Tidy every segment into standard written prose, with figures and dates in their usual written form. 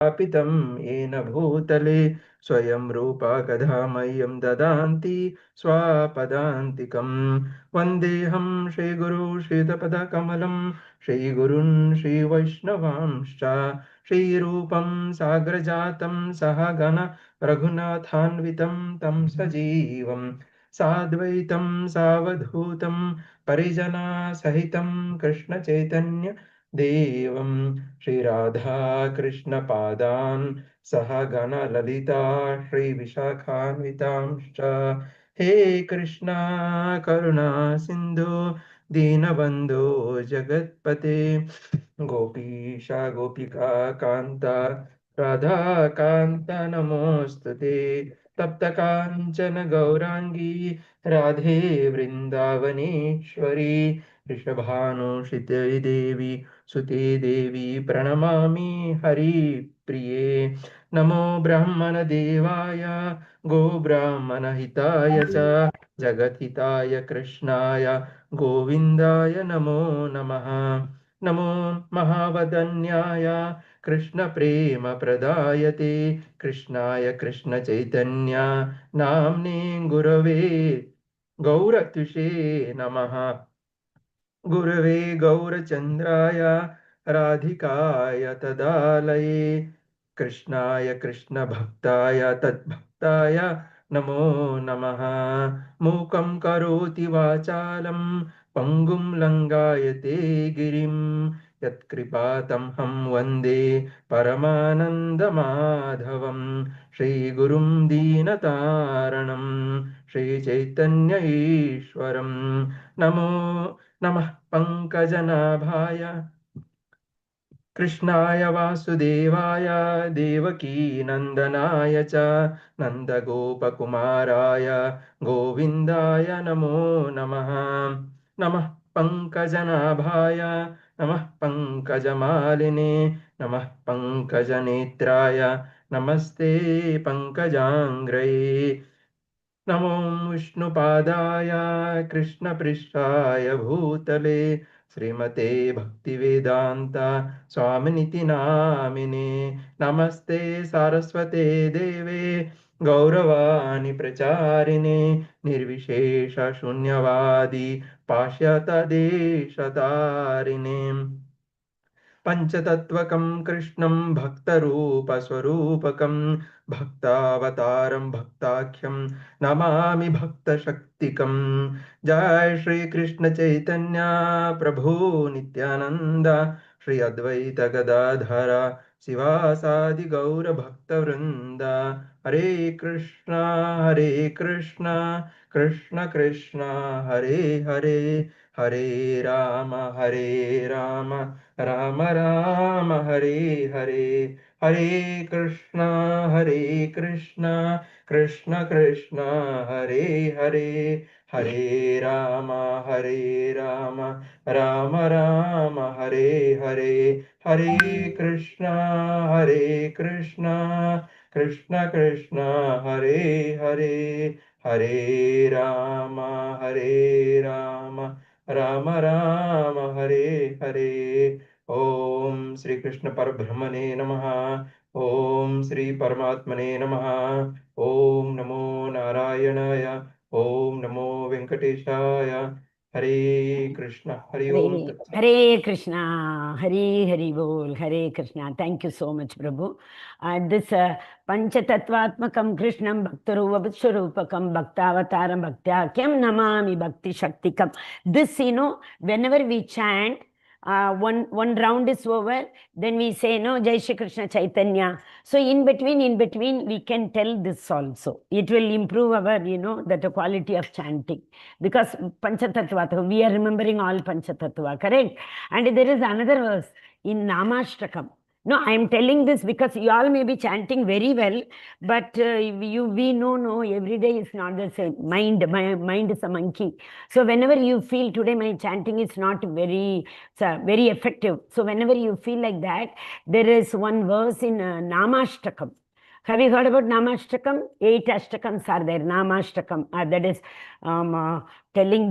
स्थापितं येन भूतले स्वयं रूपा कदा मह्यं ददान्ति स्वापदान्तिकं वन्देऽहं श्रीगुरु श्रीयुतपदकमलं श्रीगुरून् श्रीवैष्णवांश्च श्रीरूपं साग्रजातं सहगण रघुनाथान्वितं तं सजीवं साद्वैतं सावधूतं परिजनसहितं कृष्णचैतन्य देवं श्रीराधा कृष्णपादान् सह गणललिता श्रीविशाखान्वितांश्च हे कृष्णा करुणा सिन्धु दीनबन्धो जगत्पते गोपीशा गोपिका कान्ता राधा कान्ता नमोऽस्तु ते तप्त काञ्चन गौराङ्गी राधे वृन्दावनेश्वरी वृषभानुसुते देवी सुते देवी प्रणमामि हरिप्रिये नमो ब्रह्मणदेवाय गोब्राह्मणहिताय च जगद्हिताय कृष्णाय गोविन्दाय नमो नमः नमो महावदन्याय कृष्णप्रेमप्रदायते कृष्णाय कृष्णचैतन्य नाम्ने गुरवे गौरत्विषे नमः गुरवे गौरचन्द्राय राधिकाय तदालये कृष्णाय कृष्णभक्ताय तद्भक्ताय नमो नमः मूकं करोति वाचालं पङ्गुं लङ्घयते गिरिं यत्कृपातमहं वन्दे परमानन्दमाधवं श्रीगुरुं दीनतारणं श्रीचैतन्य ईश्वरं नमो नमः पङ्कजनाभाय कृष्णाय वासुदेवाय देवकीनन्दनाय च नन्दगोपकुमाराय गोविन्दाय नमो नमः नमः पङ्कजनाभाय नमः पङ्कजमालिने नमः पङ्कजनेत्राय नमस्ते पङ्कजाङ्ग्रये नमो विष्णुपादाय कृष्णपृष्ठाय भूतले श्रीमते भक्तिवेदान्ता स्वामिनिति नामिने नमस्ते सारस्वते देवे गौरवाणी प्रचारिणे निर्विशेष शून्यवादी पाश्चातदेशतारिणे पंचतत्वकं कृष्णं भक्तरूपस्वरूपकं भक्तावतारं भक्ताख्यं नमामि भक्तशक्तिकं जय श्री कृष्ण चैतन्य प्रभु नित्यानंद श्री अद्वैत गदाधर शिवासादि गौर भक्तवृंद हरे कृष्णा कृष्ण कृष्ण हरे हरे हरे राम राम राम हरे हरे हरे कृष्णा कृष्ण कृष्ण हरे हरे हरे राम राम राम हरे हरे हरे कृष्णा कृष्ण कृष्ण हरे हरे हरे राम राम राम राम हरे हरे ओम श्री कृष्ण परब्रह्मणे नमः ओम श्री परमात्मने नमः ओम नमो नारायणाय ओम नमो वेंकटेशाय हरे कृष्ण हरि ओम Hare, तत्सत् Hare Krishna, Hare Hari Bol, Hare Krishna. Thank you so much, Prabhu. This Panchatattvatmakam Krishnam Bhaktaruvapaswarupakam Bhaktavataram Bhaktyakam Namami Bhakti Shaktikam. This, whenever we chant, one round is over, then we say, no, Jai Shri Krishna Chaitanya. So in between, we can tell this also. It will improve our, that quality of chanting. Because Panchatattva, we are remembering all Panchatattva, correct? And there is another verse in Namashtakam. No, I am telling this because you all may be chanting very well, but we know every day is not the same. My mind is a monkey. So whenever you feel today my chanting is not very effective. So whenever you feel like that, there is one verse in Namashtakam. Have you heard about Namashtakam? 8 Ashtakams are there. Namashtakam, that is telling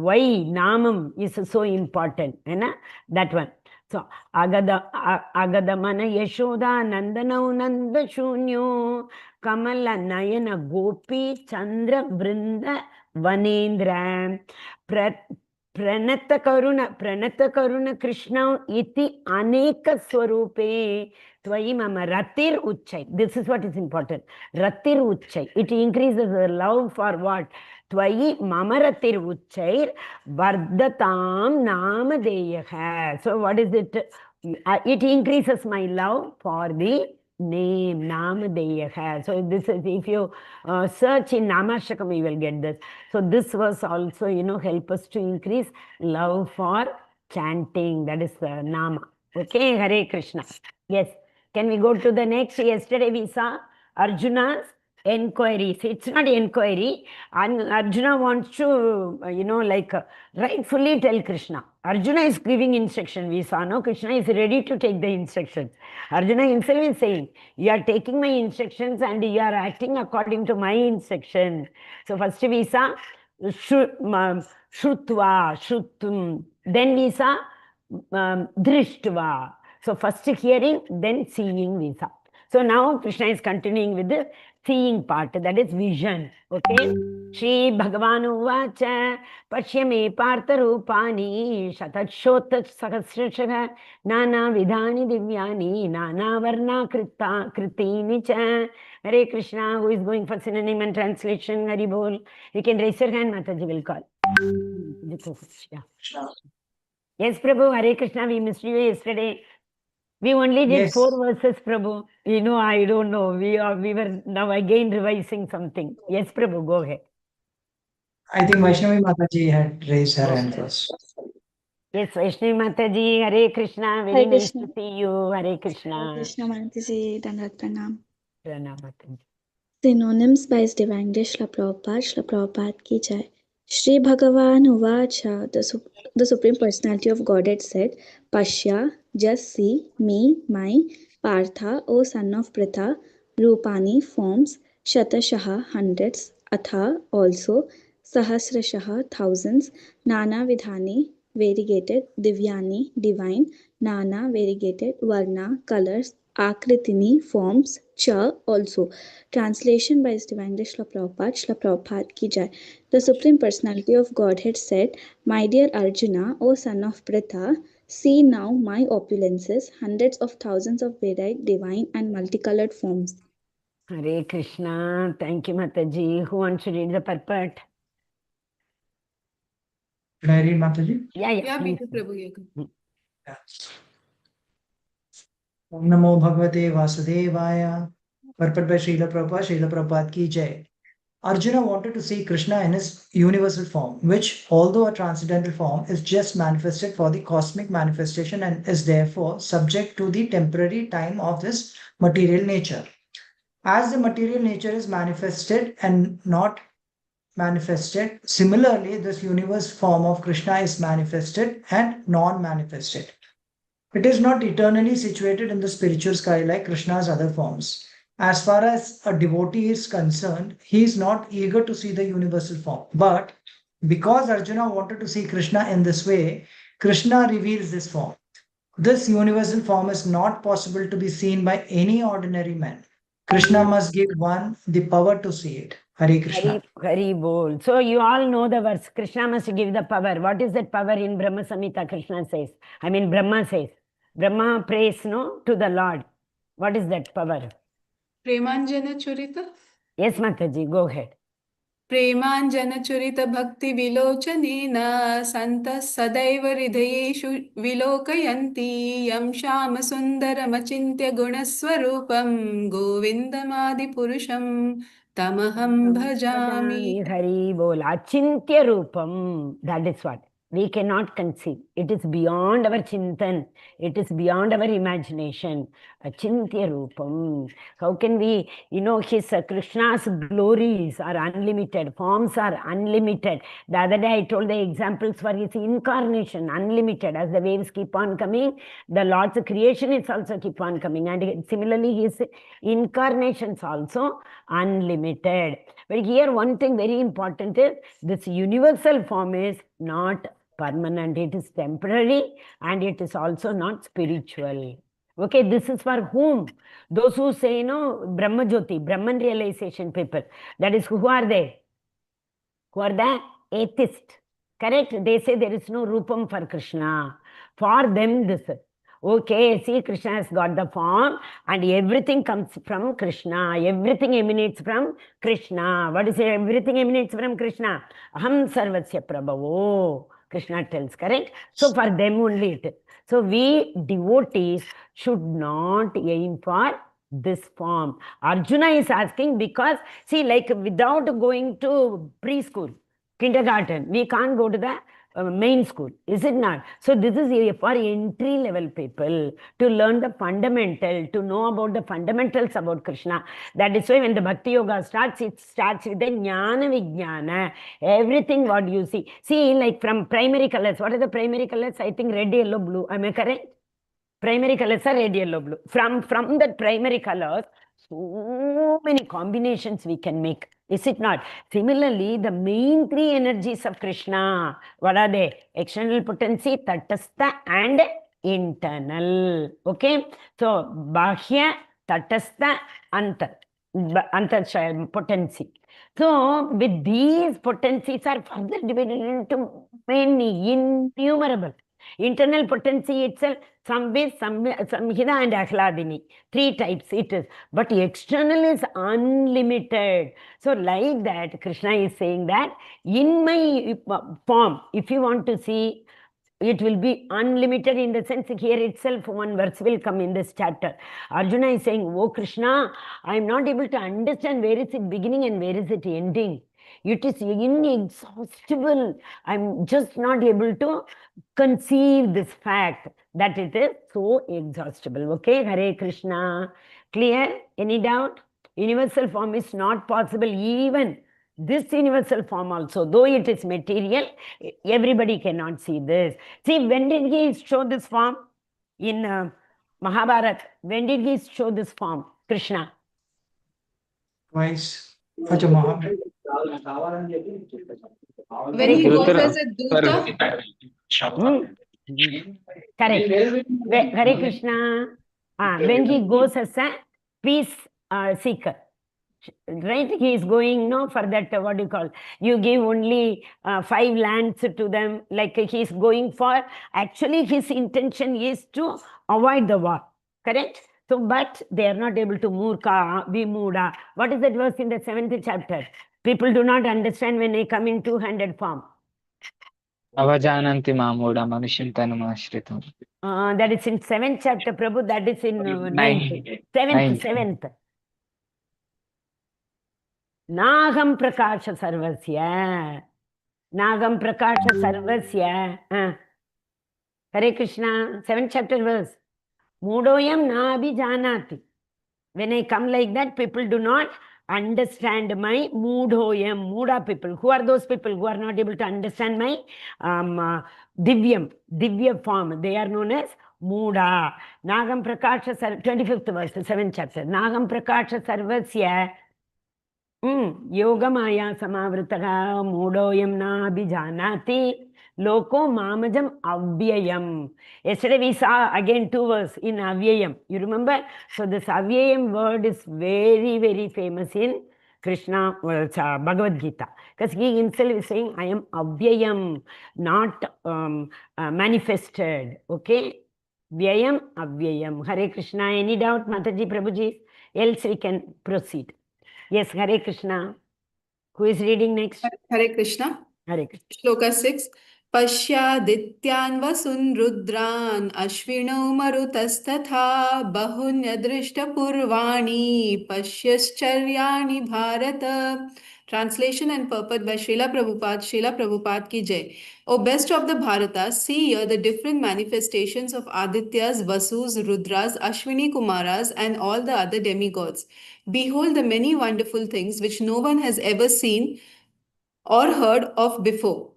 why Namam is so important. That one. So Agadamana Yashoda Nandanau Nanda Shunyo Kamala Nayana Gopi Chandra Vrinda Vanendra Pranata Karuna Krishna iti Aneka Swarupe Twayi Mama Ratir Uchai. This is what is important. Ratir Uchai. It increases the love for what? Twayi Mama Ratir Uchai Vardatam Namadeyaha. So what is it? It increases my love for the name Namadeyaha. So this is, if you search in Namashakam, you will get this. So this was also, help us to increase love for chanting. That is Nama. Okay, Hare Krishna. Yes. Can we go to the next? Yesterday we saw Arjuna's enquiries. It's not inquiry. And Arjuna wants to, rightfully tell Krishna. Arjuna is giving instruction. We saw, no? Krishna is ready to take the instructions. Arjuna himself is saying, you are taking my instructions and you are acting according to my instructions. So first we saw Shrutva, Shrutum. Then we saw Drishtva. So first hearing, then seeing we saw. So now Krishna is continuing with the seeing part, that is vision. Okay. Shri Bhagavan Uvacha Pashyame Partha Rupani Shatatshota Sahasrashara Nana Vidhani Divyani Nana Varna Kritini Cha. Hare Krishna. Who is going for synonym and translation? Hari Bol. You can raise your hand, Mataji will call. Yeah. Yes, Prabhu. Hare Krishna. We missed you yesterday. We only did 4 verses, Prabhu. I don't know. We were now again revising something. Yes, Prabhu, go ahead. I think Vaishnavi Mataji had raised her hand first. Yes, Vaishnavi Mataji, Hare Krishna. Very nice to see you. Hare Krishna. Hare Krishna Mataji, Dandat Pranam. Pranam Mataji. Synonyms by His Divine Grace Srila Prabhupada. Srila Prabhupada ki jai. Shri Bhagavan Uvacha, the Supreme Personality of Godhead said, Pashya, just see, me, my, Partha, O son of Pritha, Rupani, forms, Shatashaha, hundreds, Atha, also, Sahasrashaha, thousands, Nana Vidhani, variegated, Divyani, divine, Nana, variegated, Varna, colors, Akritini, forms, Cha, also. Translation by His Divine Grace Srila Prabhupada. Srila Prabhupada ki jai. The Supreme Personality of Godhead said, My dear Arjuna, O son of Pritha, see now my opulences, hundreds of thousands of varied, divine and multicolored forms. Hare Krishna. Thank you, Mataji. Who wants to read the purport? Should I read, Mataji? Yeah, please. Yes. Om Namo Bhagavate Vasudevaya. Purport by Srila Prabhupada. Srila Prabhupada ki jai. Arjuna wanted to see Krishna in his universal form, which, although a transcendental form, is just manifested for the cosmic manifestation and is therefore subject to the temporary time of this material nature. As the material nature is manifested and not manifested, similarly, this universe form of Krishna is manifested and non-manifested. It is not eternally situated in the spiritual sky like Krishna's other forms. As far as a devotee is concerned, he is not eager to see the universal form. But because Arjuna wanted to see Krishna in this way, Krishna reveals this form. This universal form is not possible to be seen by any ordinary man. Krishna must give one the power to see it. Hare Krishna. Hari Bol. So you all know the verse, Krishna must give the power. What is that power in Brahma Samhita? Krishna says. Brahma says. Brahma prays, to the Lord. What is that power? Premanjana Churita. Yes, Mataji, go ahead. Premanjana Churita Bhakti Vilochanena Santa Sadaiva Ridhayeshu Vilokayanti Yam Shama Sundaram Achintya Gunaswarupam Govindamadi Purusham Tamaham Bhajami. Hari Bol. Achintya Rupam. That is what we cannot conceive. It is beyond our chintan. It is beyond our imagination. Achintya Rupam. How can we, his Krishna's glories are unlimited. Forms are unlimited. The other day I told the examples for his incarnation, unlimited. As the waves keep on coming, the Lord's creation is also keep on coming. And similarly, his incarnations also unlimited. But here one thing very important is this universal form is not permanent, it is temporary, and it is also not spiritual. Okay, this is for whom? Those who say, Brahma Jyoti, Brahman realization people. That is, who are they? Who are the atheists. Correct? They say there is no Rupam for Krishna. For them, this. Okay, see, Krishna has got the form and everything comes from Krishna. Everything emanates from Krishna. What is it? Everything emanates from Krishna. Aham sarvasya prabhavo. Krishna tells, correct? So for them only it is. So we devotees should not aim for this form. Arjuna is asking because, see, like without going to preschool, kindergarten, we can't go to the main school, is it not? So this is for entry level people to learn the fundamental, to know about the fundamentals about Krishna. That is why when the Bhakti Yoga starts, it starts with the Jnana Vijnana. Everything what you see. See, like from primary colors, what are the primary colors? I think red, yellow, blue. Am I correct? Primary colors are red, yellow, blue. From that primary colors, so many combinations we can make. Is it not? Similarly, the main three energies of Krishna, what are they? External potency, Tatastha, and internal. Okay? So, Bahya, Tatastha, Antar potency. So, with these potencies are further divided into many, innumerable. Internal potency itself, Samved, Samhita and Ahladini. 3 types it is. But external is unlimited. So like that, Krishna is saying that in my form, if you want to see, it will be unlimited in the sense here itself one verse will come in this chapter. Arjuna is saying, oh Krishna, I am not able to understand where is it beginning and where is it ending. It is inexhaustible. I'm just not able to conceive this fact that it is so exhaustible. Okay, Hare Krishna. Clear? Any doubt? Universal form is not possible. Even this universal form also, though it is material, everybody cannot see this. See, when did he show this form? In Mahabharata. When did he show this form? Krishna. Twice. Acha Mahabharata. When he goes as a Duta, correct. Hare Krishna. When he goes as a peace seeker, right? He is going, for that, what do you call? You give only 5 lands to them, like he is going for, actually his intention is to avoid the war, correct? So, but they are not able to murka, vimuda. What is that verse in the 7th chapter? People do not understand when they come in 2-handed form. Avajananti mamuda manushim tanumashritam. That is in 7th chapter, Prabhu. That is in 9th. 7th. Nagam prakasha sarvasya. Nagam prakasha sarvasya. Hare Krishna. 7th chapter verse. Mudoyam na abhijanati. When I come like that, people do not understand my Mudhoyam, Muda people. Who are those people who are not able to understand my Divya form? They are known as Muda. Nagam Prakasha, 25th verse, 7th chapter. Nagam Prakasha Sarvasya Yogamaya Samavritaha Mudoyam na Abhijanati Loko Mamajam Avyayam. Yesterday we saw again 2 verses in Avyayam. You remember? So this Avyayam word is very, very famous in Krishna, Bhagavad Gita. Because he himself is saying, I am Avyayam, not manifested. Okay? Vyayam, Avyayam. Hare Krishna. Any doubt, Mataji, Prabhuji? Else we can proceed. Yes, Hare Krishna. Who is reading next? Hare Krishna. Hare Krishna. Shloka 6. Pashyadityan vasun rudran ashvinau marutastatha bahunyadrishta purvani pashyascharyani bharata. Translation and purport by Srila Prabhupada. Srila Prabhupada ki jai. O best of the Bharata, see here the different manifestations of Adityas, Vasus, Rudras, Ashwini Kumaras and all the other demigods. Behold the many wonderful things which no one has ever seen or heard of before.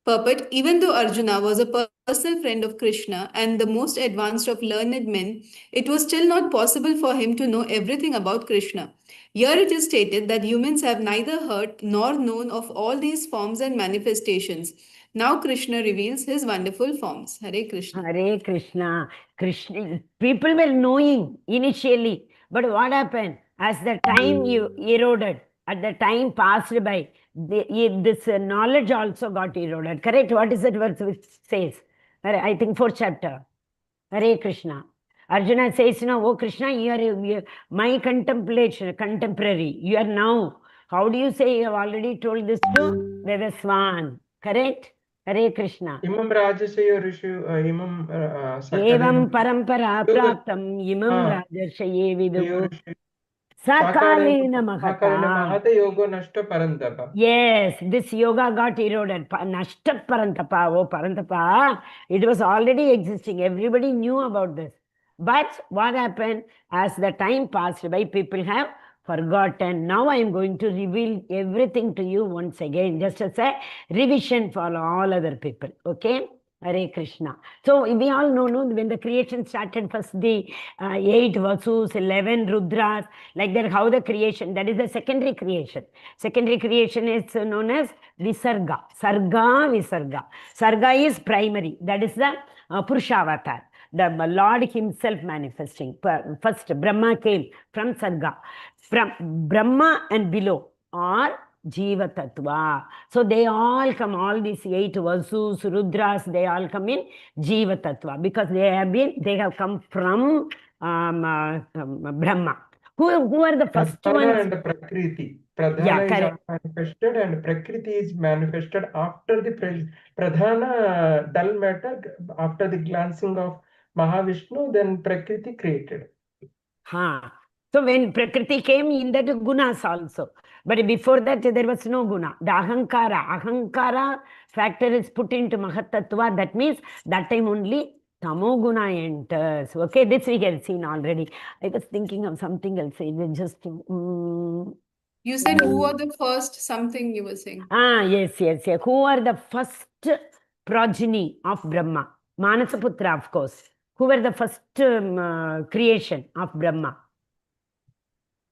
Purport, even though Arjuna was a personal friend of Krishna and the most advanced of learned men, it was still not possible for him to know everything about Krishna. Here it is stated that humans have neither heard nor known of all these forms and manifestations. Now Krishna reveals his wonderful forms. Hare Krishna. Hare Krishna. Krishna. People were knowing initially, but what happened? As the time eroded, at the time passed by, this knowledge also got eroded. Correct? What is that verse which says? I think fourth chapter. Hare Krishna. Arjuna says, oh Krishna, you are my contemporary. You are now. How do you say you have already told this to Vedaswan? Correct? Hare Krishna. Imam Rajasaya Rishu, Imam Evam parampara praptam imam rajarshaya vidu sakalena mahata. yoga nashta parantapa. Yes, this yoga got eroded. Nashta parantapa. Oh, parantapa. It was already existing. Everybody knew about this. But what happened? As the time passed by, people have forgotten. Now I am going to reveal everything to you once again, just as a revision for all other people. Okay? Hare Krishna. So we all know, no, when the creation started, first the 8 Vasus, 11 Rudras, like that, how the creation, that is the secondary creation. Secondary creation is known as Visarga. Sarga, Visarga. Sarga is primary. That is the Purushavatar. The Lord himself manifesting. First, Brahma came from Sarga. From Brahma and below are Jiva Tattva. So they all come, all these 8 Vasus, Rudras, they all come in Jiva Tattva because they have come from Brahma. Who are the first Pradhana ones? and Prakriti. Pradhana is manifested and Prakriti is manifested after the Pradhana dull matter, after the glancing of Mahavishnu, then Prakriti created. So when Prakriti came, in that gunas also. But before that, there was no guna. The Ahankara factor is put into Mahatattva. That means that time only Tamoguna enters. Okay, this we have seen already. I was thinking of something else. Just You said who are the first something you were saying? Yes. Who are the first progeny of Brahma? Manasaputra, of course. Who were the first creation of Brahma?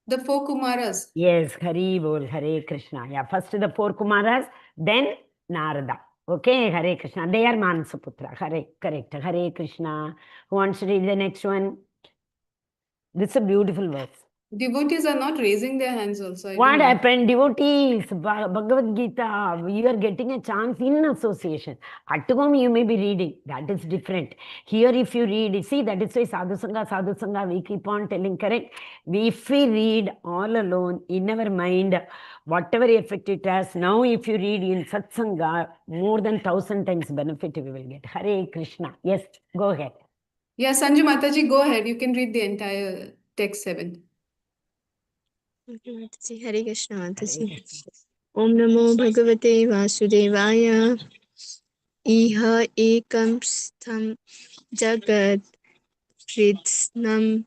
The 4 Kumaras. Yes, Hari Bol, Hare Krishna. Yeah, first the 4 Kumaras, then Narada. Okay, Hare Krishna. They are Manasaputra. Correct. Hare Krishna. Who wants to read the next one? This is a beautiful verse. Devotees are not raising their hands also. What happened? Devotees, Bhagavad Gita, you are getting a chance in association. At home you may be reading. That is different. Here if you read, see, that is why Sadhu Sangha, we keep on telling, correct? If we read all alone in our mind, whatever effect it has, now if you read in Satsanga, more than 1,000 times benefit we will get. Hare Krishna. Yes, go ahead. Yeah, Sanju Mataji, go ahead. You can read the entire text 7. Hare Krishna Mataji. Om Namo Bhagavate Vasudevaya. Iha ekam stham jagat kritsnam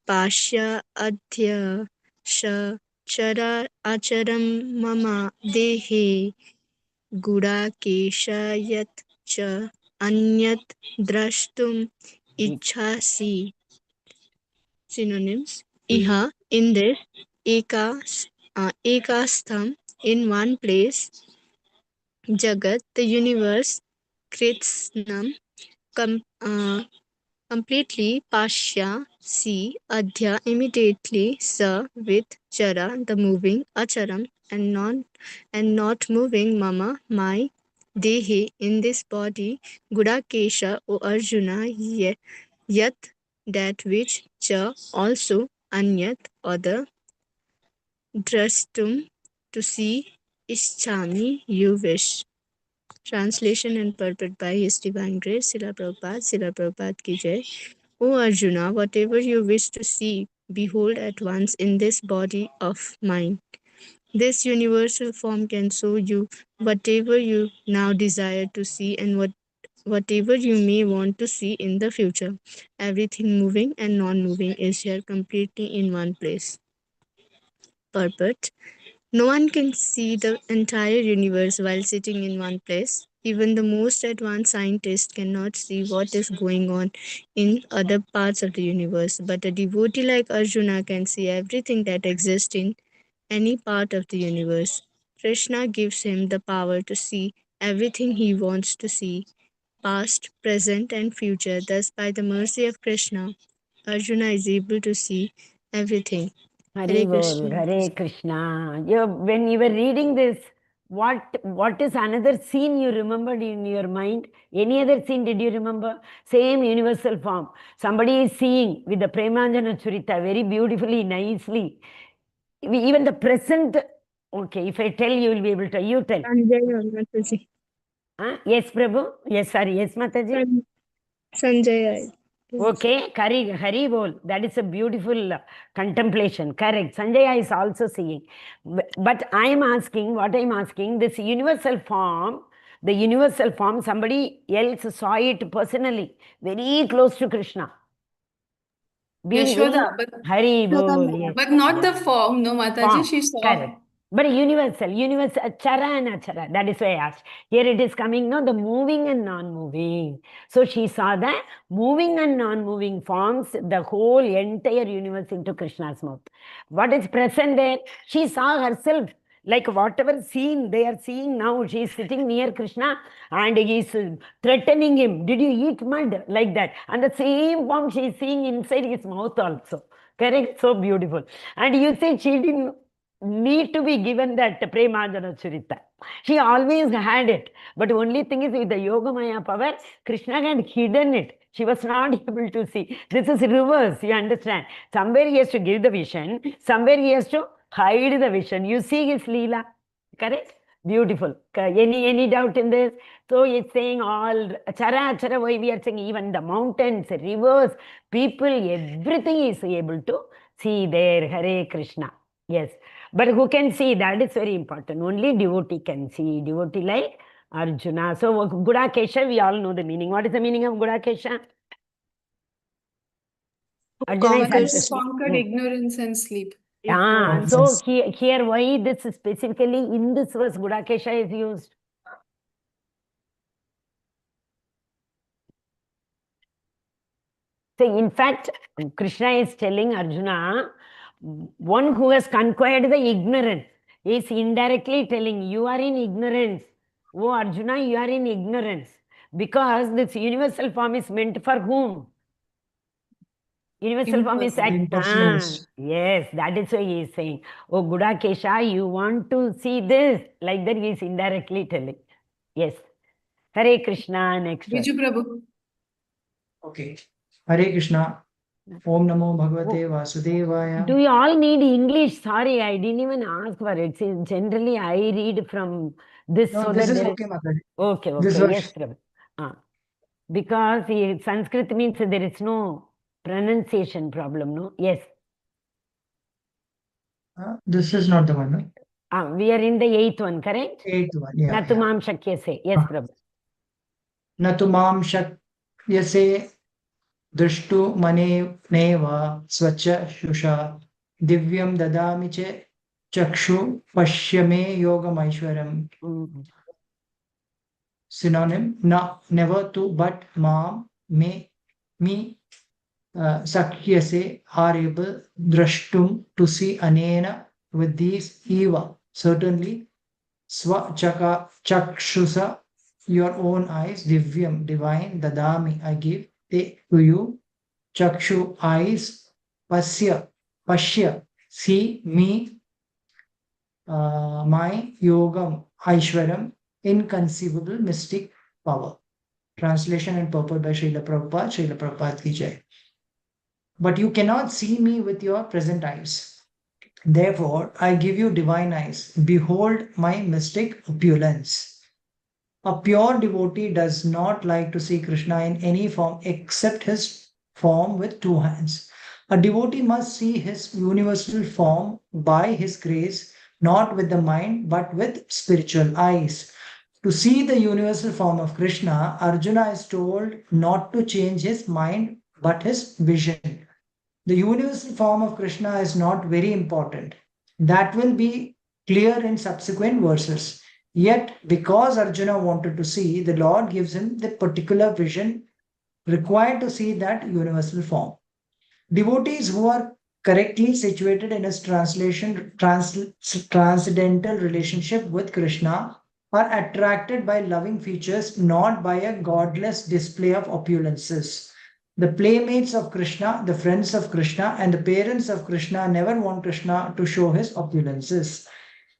pasya adhya sha chara acharam mama dehe gura keshayat cha anyat drashtum ichhasi. Synonyms. Iha, in this, ekastham, in one place, jagat, the universe, kritsnam, completely, pasya, see, adhya, immediately, sa, with, chara, the moving, acharam, and not moving, mama, my, dehe, in this body, gudakesha, O Arjuna, yat, that which, cha, also, anyat, other, drashtum, to see, ischami, you wish. Translation and purport by His Divine Grace, Srila Prabhupada ki jai. O Arjuna, whatever you wish to see, behold at once in this body of mine. This universal form can show you whatever you now desire to see and whatever you may want to see in the future. Everything moving and non-moving is here completely in one place. Purport. No one can see the entire universe while sitting in one place. Even the most advanced scientist cannot see what is going on in other parts of the universe. But a devotee like Arjuna can see everything that exists in any part of the universe. Krishna gives him the power to see everything he wants to see, past, present, and future. Thus, by the mercy of Krishna, Arjuna is able to see everything. Hari Hare Bol, Krishna. Hare Krishna. When you were reading this, what is another scene you remembered in your mind? Any other scene did you remember? Same universal form. Somebody is seeing with the Premanjana Churita very beautifully, nicely. Even the present, okay, if I tell you will be able to, you tell. Sanjaya, Mataji. Yes, Prabhu. Yes, sorry. Yes, Mataji. Sanjaya. Okay, Hari Bol. That is a beautiful contemplation. Correct. Sanjaya is also seeing. But I am asking, what I am asking, this universal form, the universal form, somebody else saw it personally, very close to Krishna. Being Yashoda, Hari Bol. Yes. but not the form, no, Mataji, Form, she saw. correct. But universal, achara and achara. That is why I asked. Here it is coming, no, the moving and non-moving. So she saw the moving and non-moving forms, the whole entire universe into Krishna's mouth. What is present there? She saw herself. Like whatever scene they are seeing now, she is sitting near Krishna and he is threatening him. Did you eat mud? Like that. And the same form she is seeing inside his mouth also. Correct? So beautiful. And you say she didn't need to be given that Premanjana Churita. She always had it. But only thing is with the Yogamaya power, Krishna had hidden it. She was not able to see. This is reverse, you understand. Somewhere he has to give the vision, somewhere he has to hide the vision. You see his Leela, correct? Beautiful. Any doubt in this? So it's saying all, achara, why we are saying even the mountains, rivers, people, everything is able to see there. Hare Krishna. Yes. But who can see? That is very important. Only devotee can see. Devotee like Arjuna. So Gudakesha, we all know the meaning. What is the meaning of Gudakesha? Conquered ignorance and sleep. So here why this specifically in this verse Gudakesha is used? So in fact, Krishna is telling Arjuna, one who has conquered the ignorance is indirectly telling you are in ignorance. Oh Arjuna, you are in ignorance. Because this universal form is meant for whom? Universal form is yes, that is why he is saying, oh Gudakesha, you want to see this? Like that he is indirectly telling. Yes. Hare Krishna, next. Biju Prabhu. Okay. Hare Krishna. Om Namo Bhagavate Vasudevaya. Do you all need English? Sorry, I didn't even ask for it. See, generally, I read from this. No, so this that is there okay, Mataji. Okay. This Yes, Prabhu. Because Sanskrit means there is no pronunciation problem, no? Yes. This is not the one, no? We are in the 8th one, correct? 8th one, yeah. Natumam Shakyase. Yes, Prabhu. Natumam Shakyase Drishtu Mane Neva Swacha Shusha Divyam Dadami Che Chakshu Pashyame Yogam Aishwaram. Synonym, never to, but Maam, me, Sakyase are able drashtum to see anena with these eva. Certainly, Swachaka Chakshusa, your own eyes, Divyam, divine, Dadami, I give te to you. Chakshu, eyes, Pashya, see me, my Yogam, Aishwaram, inconceivable mystic power. Translation and purport by Srila Prabhupada ki jai. But you cannot see me with your present eyes. Therefore, I give you divine eyes. Behold my mystic opulence. A pure devotee does not like to see Krishna in any form except his form with two hands. A devotee must see his universal form by his grace, not with the mind, but with spiritual eyes. To see the universal form of Krishna, Arjuna is told not to change his mind, but his vision. The universal form of Krishna is not very important. That will be clear in subsequent verses. Yet, because Arjuna wanted to see, the Lord gives him the particular vision required to see that universal form. Devotees who are correctly situated in his transcendental relationship with Krishna are attracted by loving features, not by a godless display of opulences. The playmates of Krishna, the friends of Krishna, and the parents of Krishna never want Krishna to show his opulences.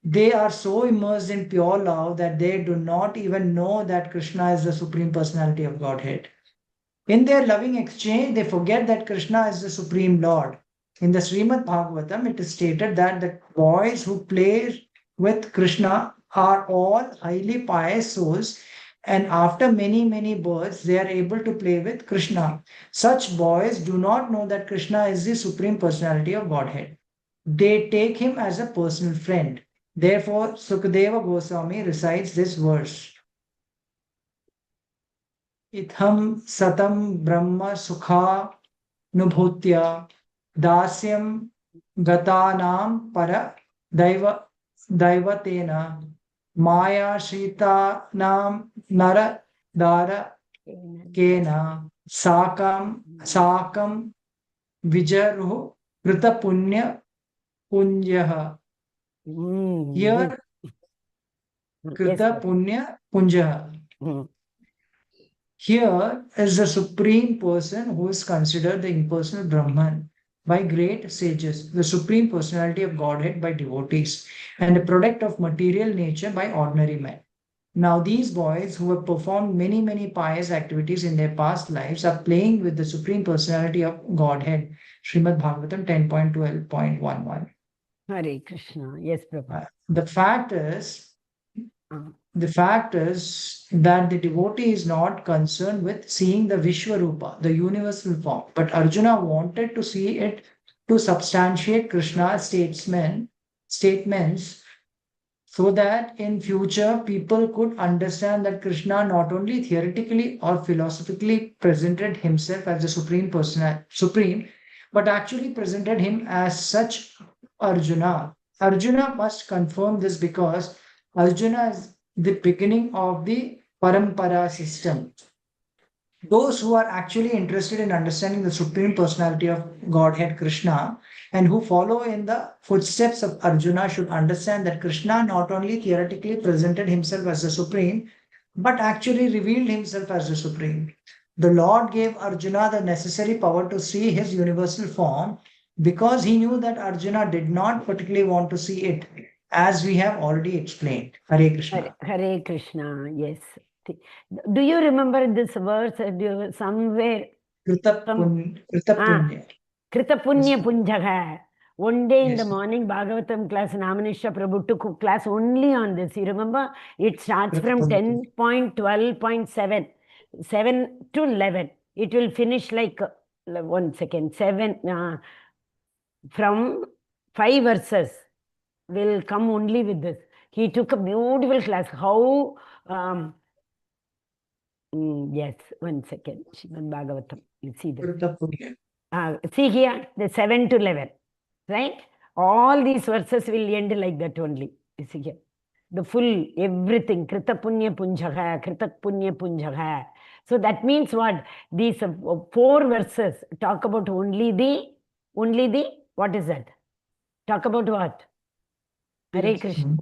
They are so immersed in pure love that they do not even know that Krishna is the Supreme Personality of Godhead. In their loving exchange, they forget that Krishna is the Supreme Lord. In the Srimad Bhagavatam, it is stated that the boys who play with Krishna are all highly pious souls, and after many, many births, they are able to play with Krishna. Such boys do not know that Krishna is the Supreme Personality of Godhead. They take him as a personal friend. Therefore, Sukadeva Goswami recites this verse. Itham satam brahma sukha nubhutya dasyam gatanam para daivatena maya shritanam nara dara kena sakam vijaruh krita punya punjaha. Here, krita punya punjaha. Here is the Supreme Person who is considered the impersonal Brahman by great sages, the Supreme Personality of Godhead by devotees, and the product of material nature by ordinary men. Now, these boys who have performed many, many pious activities in their past lives are playing with the Supreme Personality of Godhead. Srimad Bhagavatam 10.12.11. Hare Krishna. Yes, Prabhu. The fact is that the devotee is not concerned with seeing the Vishwarupa, the universal form, but Arjuna wanted to see it to substantiate Krishna's statements so that in future people could understand that Krishna not only theoretically or philosophically presented himself as the supreme, but actually presented him as such. Arjuna must confirm this because Arjuna is the beginning of the Parampara system. Those who are actually interested in understanding the Supreme Personality of Godhead Krishna and who follow in the footsteps of Arjuna should understand that Krishna not only theoretically presented himself as the Supreme, but actually revealed himself as the Supreme. The Lord gave Arjuna the necessary power to see his universal form because he knew that Arjuna did not particularly want to see it, as we have already explained. Hare Krishna. Hare Krishna, yes. Do you remember this verse somewhere? Krita Punya. Krita Punya Punjaha. One day in the morning, Bhagavatam class, Namanisha Prabhu took class only on this. You remember? It starts from 10.12.7, 7 to 11. It will finish like, 1 second, 7, from 5 verses will come only with this. He took a beautiful class. How, yes, 1 second, Srimad Bhagavatam, you see this. See here, the 7 to 11, right? All these verses will end like that only. You see here. The full, everything, Krita Punya Punjaha, Krita Punya Punjaha. So that means what? These 4 verses talk about only the, what is that? Talk about what? Hare Krishna.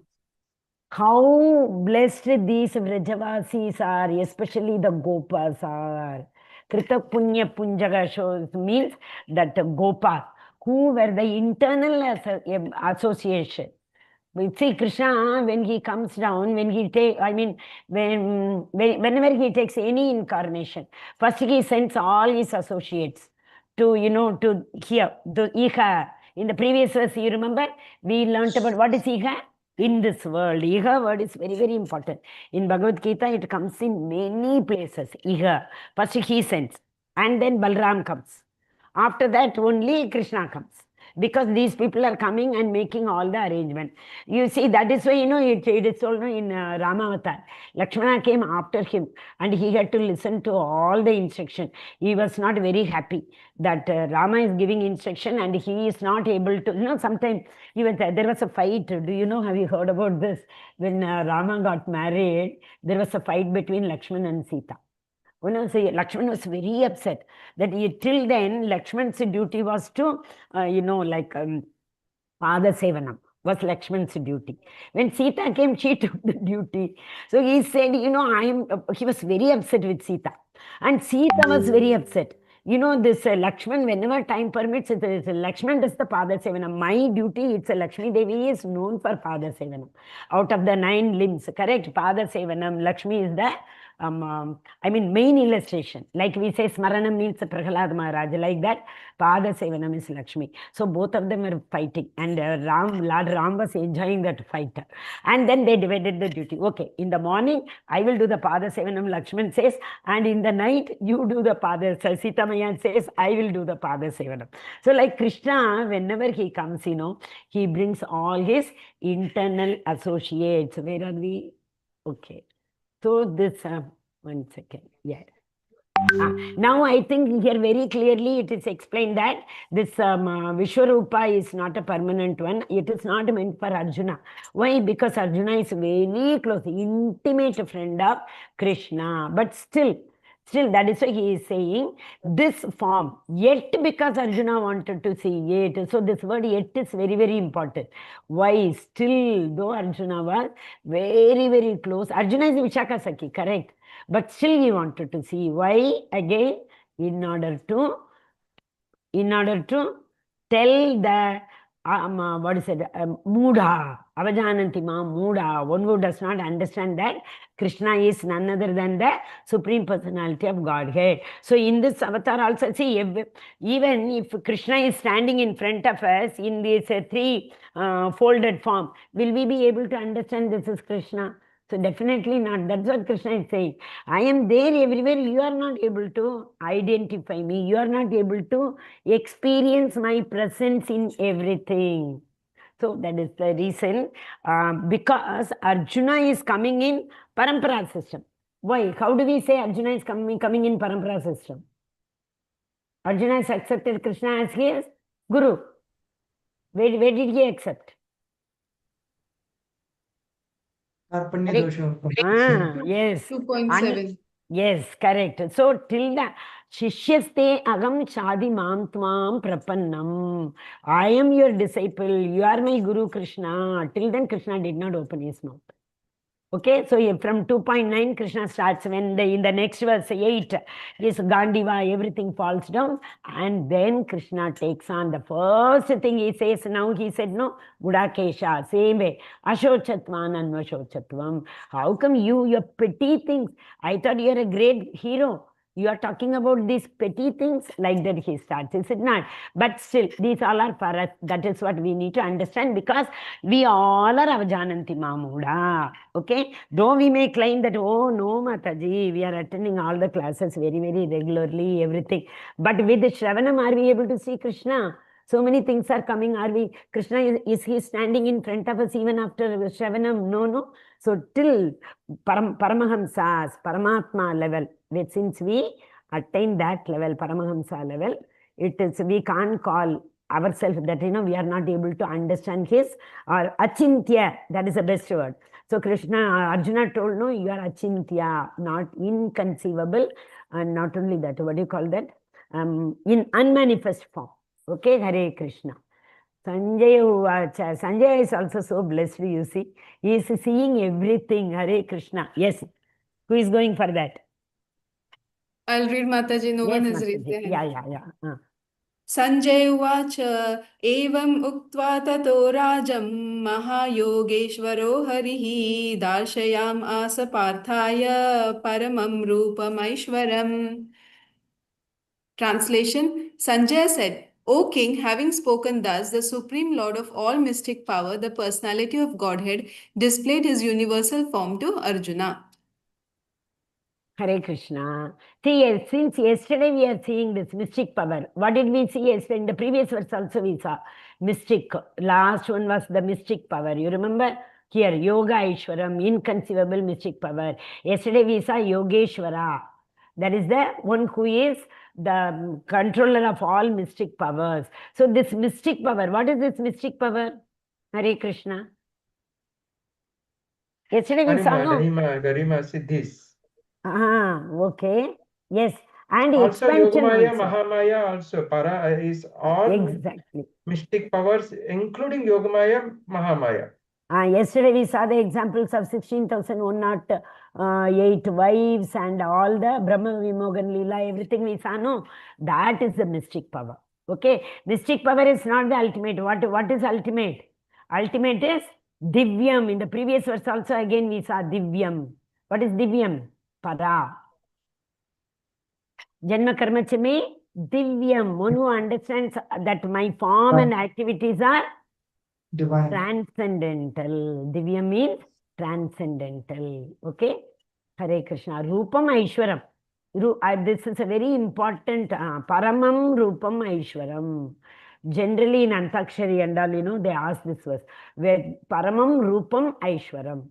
How blessed these Vrajavasis are, especially the Gopas are. Krita Punya Punjaga shows means that Gopas, who were the internal association. We see Krishna when he comes down, when he takes, whenever he takes any incarnation, first he sends all his associates to, to here, the Iha. In the previous verse, you remember, we learnt about what is Iha? In this world. Iha word is very, very important. In Bhagavad Gita, it comes in many places. Iha. First he sends. And then Balram comes. After that, only Krishna comes. Because these people are coming and making all the arrangement. You see, that is why, it is told in Ramavatar. Lakshmana came after him and he had to listen to all the instruction. He was not very happy that Rama is giving instruction and he is not able to, sometimes there was a fight. Do you know, have you heard about this? When Rama got married, there was a fight between Lakshmana and Sita. Lakshman was very upset that till then Lakshman's duty was to, Pada Sevanam. was Lakshman's duty. When Sita came, she took the duty. So he said, he was very upset with Sita. And Sita was very upset. This Lakshman, whenever time permits, Lakshman does the Pada Sevanam. My duty, it's Lakshmi Devi is known for Pada Sevanam. Out of the 9 limbs, correct? Pada Sevanam, Lakshmi is the main illustration. Like we say, Smaranam means Prahalad Maharaj. Like that, Pada Sevanam is Lakshmi. So both of them are fighting. And Lord Ram was enjoying that fight. And then they divided the duty. Okay, in the morning, I will do the Pada Sevanam, Lakshman says. And in the night, you do the Pada. Sita Maya says, I will do the Pada Sevanam. So like Krishna, whenever he comes, he brings all his internal associates. Where are we? Okay. So this, 1 second, yeah. Now I think here very clearly it is explained that this Vishwarupa is not a permanent one. It is not meant for Arjuna. Why? Because Arjuna is very close, intimate friend of Krishna. But still, that is why he is saying this form, yet because Arjuna wanted to see it. So this word yet is very, very important. Why? Still, though Arjuna was very, very close. Arjuna is Vishaka Sakhi, correct? But still he wanted to see. Why? Again, in order to tell the Mudha, Avajananti Ma Mudha, one who does not understand that Krishna is none other than the Supreme Personality of Godhead. So in this avatar also, see, even if Krishna is standing in front of us in this 3 folded form, will we be able to understand this is Krishna? So definitely not. That's what Krishna is saying. I am there everywhere. You are not able to identify me. You are not able to experience my presence in everything. So that is the reason. Because Arjuna is coming in Parampara system. Why? How do we say Arjuna is coming in Parampara system? Arjuna has accepted Krishna as his Guru. Where did he accept? Yes. 2.7. Yes, correct. So till the Shishyaste agam chadi mam tvam prapannam. I am your disciple. You are my Guru Krishna. Till then Krishna did not open his mouth. Okay, so from 2.9 Krishna starts when in the next verse 8 is Gandiva, everything falls down, and then Krishna takes on the first thing he says. Now he said no, Gudakesha, same way, Ashochatvan and Vashochatvam. How come your petty things? I thought you are a great hero. You are talking about these petty things, like that he starts. Is it not? But still, these all are for us. That is what we need to understand, because we all are Avajananti Mamuda. Okay? Though we may claim that, oh no, Mataji, we are attending all the classes very, very regularly, everything. But with the Shravanam, are we able to see Krishna? So many things are coming. Krishna, is he standing in front of us even after Shravanam? No. So till Paramahamsas, Paramatma level, since we attain that level, Paramahamsa level, we can't call ourselves that, we are not able to understand his, or Achintya, that is the best word. So Arjuna told, no, you are Achintya, not inconceivable, and not only that, what do you call that? In unmanifest form. Okay, Hare Krishna. Sanjay is also so blessed, you see. He is seeing everything. Hare Krishna. Yes. Who is going for that? I'll read, Mataji. No one has raised their hand. Yeah. Sanjay Uvacha Evam Uktva Tato Rajam Mahayogeshwaro Harihi Darshayam Asa Parthaya Paramam Rupam Aishwaram. Translation: Sanjay said, O king, having spoken thus, the supreme lord of all mystic power, the personality of Godhead, displayed his universal form to Arjuna. Hare Krishna. See, since yesterday we are seeing this mystic power. What did we see yesterday? In the previous verse also we saw mystic. Last one was the mystic power. You remember? Here, Yoga Ishwaram, inconceivable mystic power. Yesterday we saw Yogeshwara. That is the one who is the controller of all mystic powers. So this mystic power, what is this mystic power? Hare Krishna. Yesterday we saw, no? Garima Siddhis. Okay. Yes. And Also expansion Yogamaya, also. Mahamaya also. Para is all Exactly. mystic powers, including Yogamaya, Mahamaya. Yesterday we saw the examples of 16,108 wives and all the Brahma Vimogan Leela, everything we saw, no? That is the mystic power. Okay? Mystic power is not the ultimate. What is ultimate? Ultimate is Divyam. In the previous verse also again we saw Divyam. What is Divyam? Para. Janma Karma Chame, Divyam. One who understands that my form and activities are Divine. transcendental. Divya means transcendental. Okay? Hare Krishna. Rupam Aishwaram. This is a very important Paramam Rupam Aishwaram. Generally in Antakshari and all, they ask this verse. Where Paramam Rupam Aishwaram.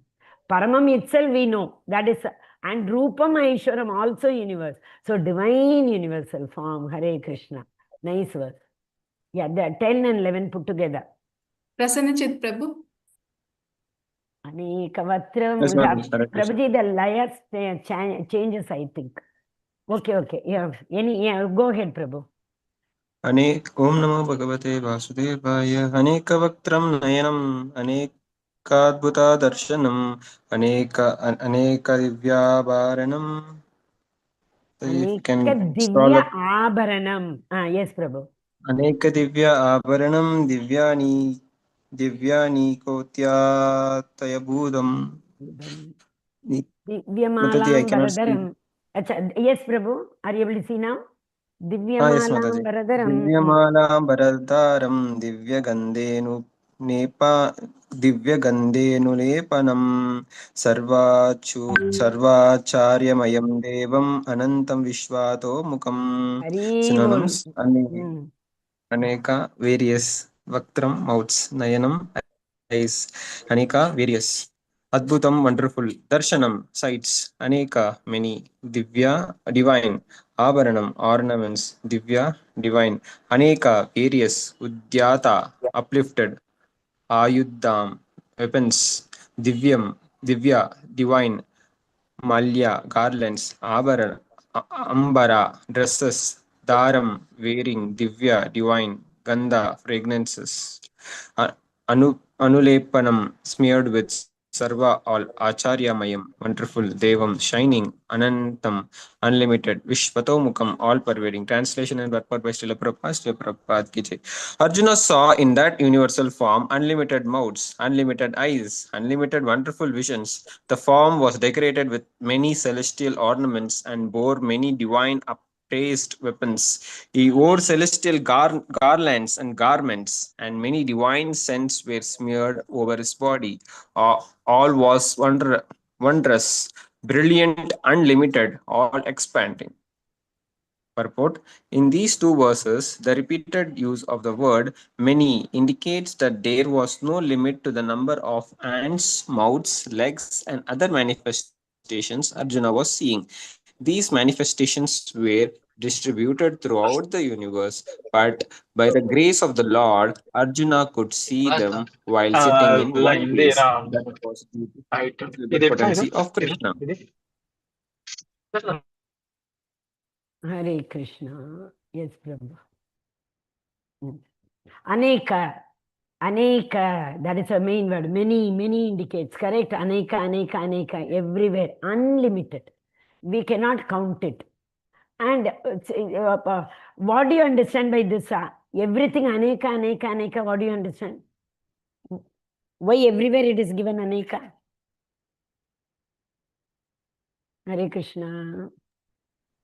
Paramam itself we know. That is, and Rupam Aishwaram also universe. So divine universal form. Hare Krishna. Nice verse. Yeah, the 10 and 11 put together. Prasanachit Prabhu. Anekavatram. Yes, ma'am. Hare Krishna. Prabhuji, the layers changes, I think. Okay. Yeah. Go ahead, Prabhu. Om Namo Bhagavate Vasudevaya. Anekavaktam Nayanam. Anekadbhuta Darshanam. Aneka Divyabharanam. Aneka Divya Abharanam. Yes, Prabhu. Aneka Divya Abharanam. Divyani Kotyatayabhudam. Divyamalam Baradaram. Yes, Prabhu. Are you able to see now? Yes, Divyamalam Mataji. Baradaram. Divyamalam Baradaram Divyagandhenu Lepanam Sarvacharymayam Devam Anantam Vishwato Mukam. Synonyms: Aneka, various. Vaktram, mouths. Nayanam, eyes. Aneka, various. Adbhutam, wonderful. Darshanam, sights. Aneka, many. Divya, divine. Abharanam, ornaments. Divya, divine. Aneka, various. Udyata, uplifted. Ayuddham, weapons. Divyam, divya, divine. Malya, garlands. Abharana, ambara, dresses. Daram, wearing. Divya, divine. Gandha, fragrances. Anulepanam, smeared with. Sarva, all. Acharyamayam, wonderful. Devam, shining. Anantam, unlimited. Vishvatomukam, all pervading. Translation and purport by Srila Prabhupada ki jai. Arjuna saw in that universal form unlimited mouths, unlimited eyes, unlimited wonderful visions. The form was decorated with many celestial ornaments and bore many divine upraised weapons. He wore celestial garlands and garments, and many divine scents were smeared over his body. All was wondrous, brilliant, unlimited, all expanding. Purport: in these two verses, the repeated use of the word many indicates that there was no limit to the number of ants, mouths, legs, and other manifestations Arjuna was seeing. These manifestations were distributed throughout the universe, but by the grace of the Lord, Arjuna could see them while sitting in one place. That was due to the potency of Krishna. Hare Krishna. Yes, Prabhu. Aneka, that is a main word. Many indicates, correct? Aneka, everywhere, unlimited. We cannot count it. And what do you understand by this? Everything Aneka, what do you understand? Why everywhere it is given Aneka? Hare Krishna.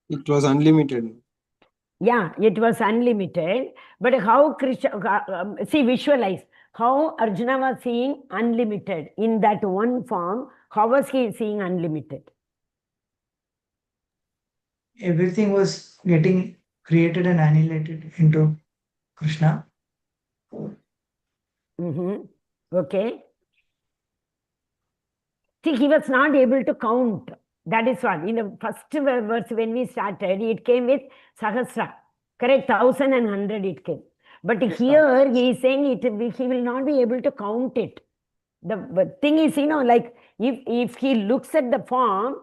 It was unlimited. Yeah, it was unlimited. But how Krishna, visualize how Arjuna was seeing unlimited in that one form. How was he seeing unlimited? Everything was getting created and annihilated into Krishna. Okay. See, he was not able to count. That is what. In the first verse, when we started, it came with Sahasra. Correct? 1,100 it came. But yes, here he is saying he will not be able to count it. The thing is, like if he looks at the form,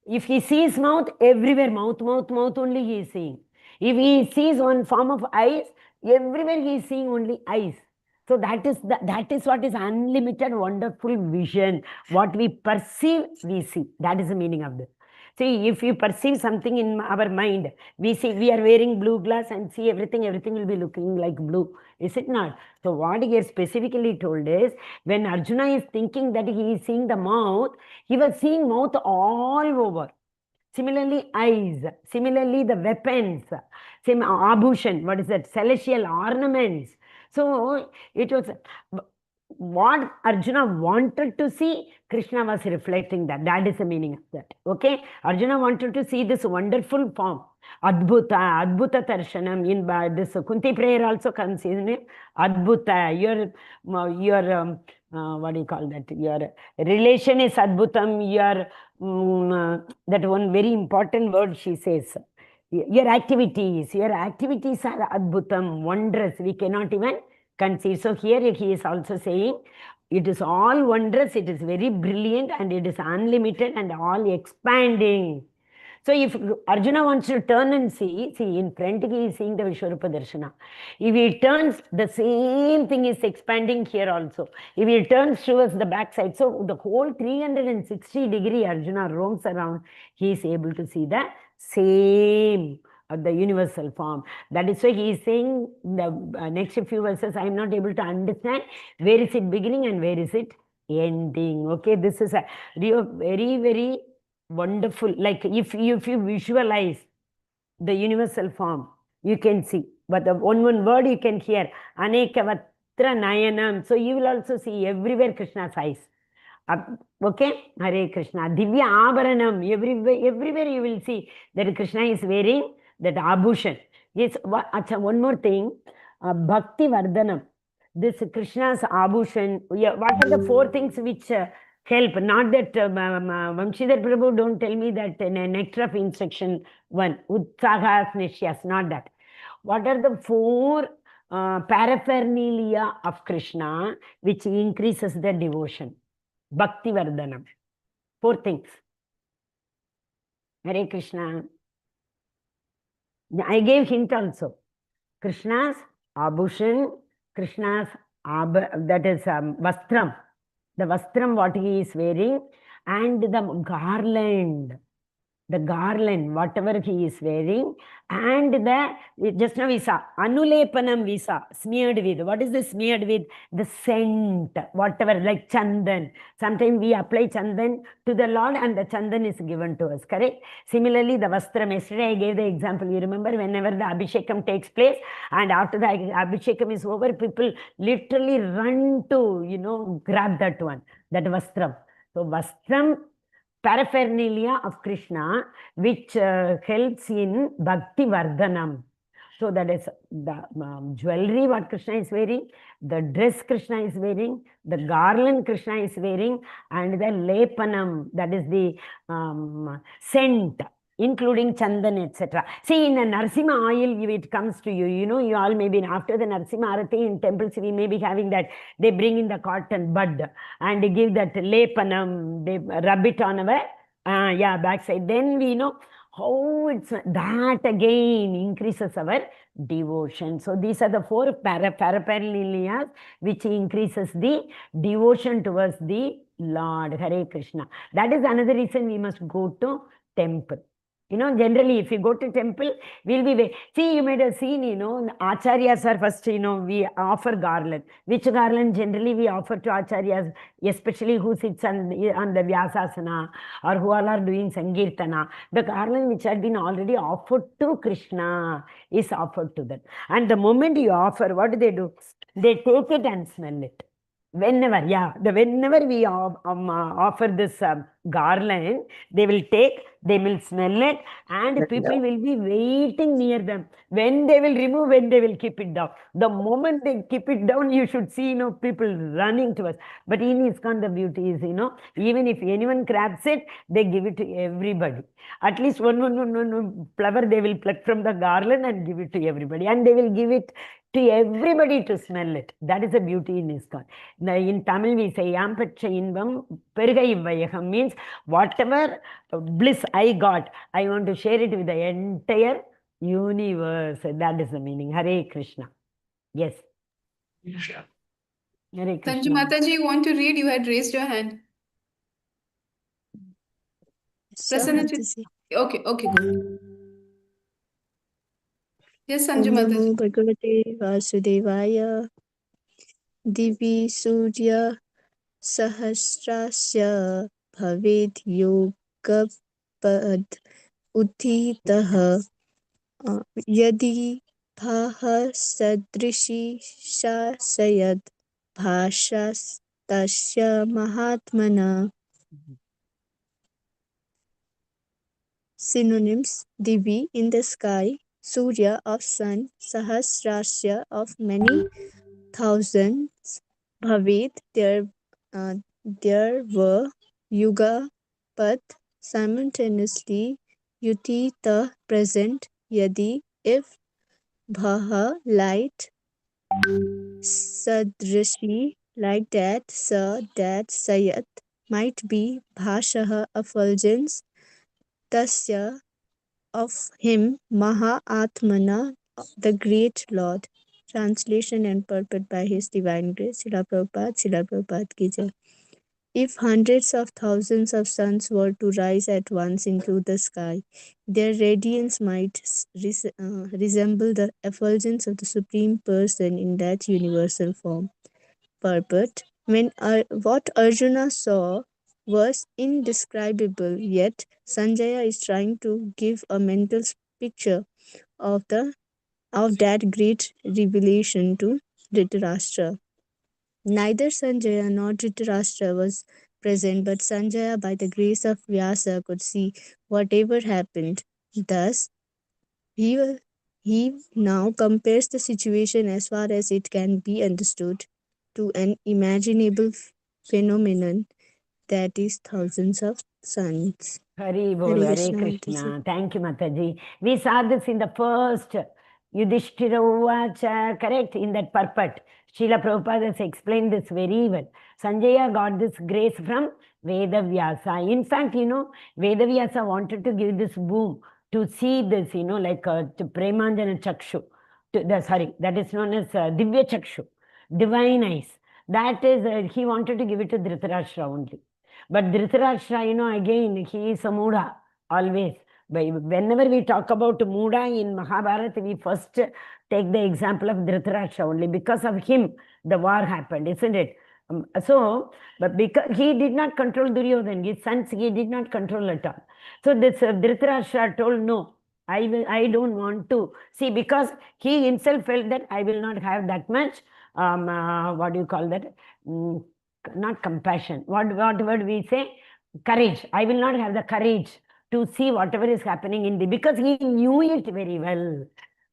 If he sees mouth, everywhere mouth only he is seeing. If he sees one form of eyes, everywhere he is seeing only eyes. So that is what is unlimited, wonderful vision. What we perceive, we see. That is the meaning of this. See, if you perceive something in our mind, we see we are wearing blue glass and see everything will be looking like blue. Is it not? So what here specifically told is, when Arjuna is thinking that he is seeing the mouth, he was seeing mouth all over. Similarly, eyes. Similarly, the weapons. Same abhushan. What is that? Celestial ornaments. So it was what Arjuna wanted to see. Krishna was reflecting that. That is the meaning of that. Okay. Arjuna wanted to see this wonderful form. Adbhuta Tarshanam. In this Kunti prayer also comes in it. Adbhuta. Your what do you call that? Your relation is Adbhutam. Your that one very important word she says. Your activities are Adbhutam, wondrous. We cannot even conceive. So here he is also saying, it is all wondrous, it is very brilliant, and it is unlimited and all expanding. So if Arjuna wants to turn and see in front he is seeing the Vishwarupa Darshana. If he turns, the same thing is expanding here also. If he turns towards the backside, so the whole 360-degree Arjuna roams around, he is able to see the same the universal form. That is why he is saying the next few verses, I am not able to understand where is it beginning and where is it ending. Okay, this is a very, very wonderful. Like if you visualize the universal form, you can see. But the one word you can hear, Anekavatra Nayanam. So you will also see everywhere Krishna's eyes. Okay, Hare Krishna. Divya Abharanam. Everywhere you will see that Krishna is wearing that abhushan. Yes, one more thing. Bhakti Vardhanam. This Krishna's abhushan. What are the four things which help? Not that Vamshidhar Prabhu, don't tell me that nectar of instruction 1. Utsahas Nishyas, not that. What are the four paraphernalia of Krishna which increases the devotion? Bhakti Vardhanam. 4 things. Hare Krishna. I gave hint also. Krishna's abhushan, Krishna's that is vastram. The vastram what he is wearing, and the garland. The garland, whatever he is wearing, and just now we saw, anulepanam we saw, smeared with. What is this smeared with? The scent, whatever, like chandan. Sometimes we apply chandan to the Lord and the chandan is given to us, correct? Similarly, the vastram, yesterday I gave the example, you remember, whenever the abhishekam takes place, and after the abhishekam is over, people literally run to, grab that one, that vastram. So vastram, paraphernalia of Krishna, which helps in Bhakti Vardhanam. So that is the jewelry what Krishna is wearing, the dress Krishna is wearing, the garland Krishna is wearing, and the lepanam, that is the scent, including chandan, etc. See, in a Narasimha oil, if it comes to you, you all may be, after the Narasimha Arati in temples, we may be having that, they bring in the cotton bud and they give that lepanam, they rub it on our backside. Then we know how it's, that again increases our devotion. So these are the 4 paraphernalia which increases the devotion towards the Lord. Hare Krishna. That is another reason we must go to temple. Generally, if you go to temple, we'll be... See, you might have seen, Acharyas are first, we offer garland. Which garland generally we offer to Acharyas, especially who sits on the Vyasasana or who all are doing Sankirtana. The garland which had been already offered to Krishna is offered to them. And the moment you offer, what do? They take it and smell it. Whenever we offer this garland, they will smell it, and people will be waiting near them. When they will remove, when they will keep it down. The moment they keep it down, you should see, people running to us. But in ISKCON, the beauty is, even if anyone grabs it, they give it to everybody. At least one flower they will pluck from the garland and give it to everybody. And they will give it to everybody to smell it. That is the beauty in ISKCON. In Tamil we say, Yam Petra Invam Peruga Ivvayagam, means whatever bliss I got, I want to share it with the entire universe. That is the meaning. Hare Krishna. Yes. Hare Sanju Krishna. Mataji, you want to read? You had raised your hand. Prasanna ji. Mataji. Okay, good. Yes, Om Sanju Namo Mataji. Bhagavate Vasudevaya. Divi Surya Sahasrasya Bhavet Yogapad Uthitaha Yadi Bhaha Sadrishi Shasayad Bhashastasya Mahatmana. Synonyms: Divi, in the sky; Surya, of sun; Sahasrasya, of many thousands; Bhavet, there were; Yuga, path, simultaneously; Yutita, present; Yadi, if; Bhaha, light; Sadrishi, like that; Sa, that; Sayat, might be; Bhashaha, effulgence; Tasya, of him; Maha Atmana, the great Lord. Translation and purport by His Divine Grace, Srila Prabhupada ki jai. If hundreds of thousands of suns were to rise at once into the sky, their radiance might resemble the effulgence of the Supreme Person in that universal form. Purport: what Arjuna saw was indescribable, yet Sanjaya is trying to give a mental picture of that great revelation to Dhritarashtra. Neither Sanjaya nor Dhritarashtra was present, but Sanjaya, by the grace of Vyasa, could see whatever happened. Thus, he now compares the situation, as far as it can be understood, to an imaginable phenomenon, that is thousands of suns. Hari Bol, Hare Hare Krishna, Krishna. Mataji. Thank you, Mataji. We saw this in the first Yudhishthira Uvacha, correct? In that purport. Srila Prabhupada has explained this very well. Sanjaya got this grace from Vedavyasa. In fact, Vedavyasa wanted to give this boom to see this, like to Premanjana Chakshu. That is known as Divya Chakshu, divine eyes. That is, he wanted to give it to Dhritarashtra only. But Dhritarashtra, again, he is a Muda, always. Whenever we talk about Muda in Mahabharata, we first take the example of Dhritarashtra only. Because of him, the war happened, isn't it? But because he did not control Duryodhana, his sons, he did not control at all. So this Dhritarashtra told, no, I don't want to. See, because he himself felt that I will not have that much, what do you call that? Not compassion. What word we say? Courage. I will not have the courage to see whatever is happening because he knew it very well.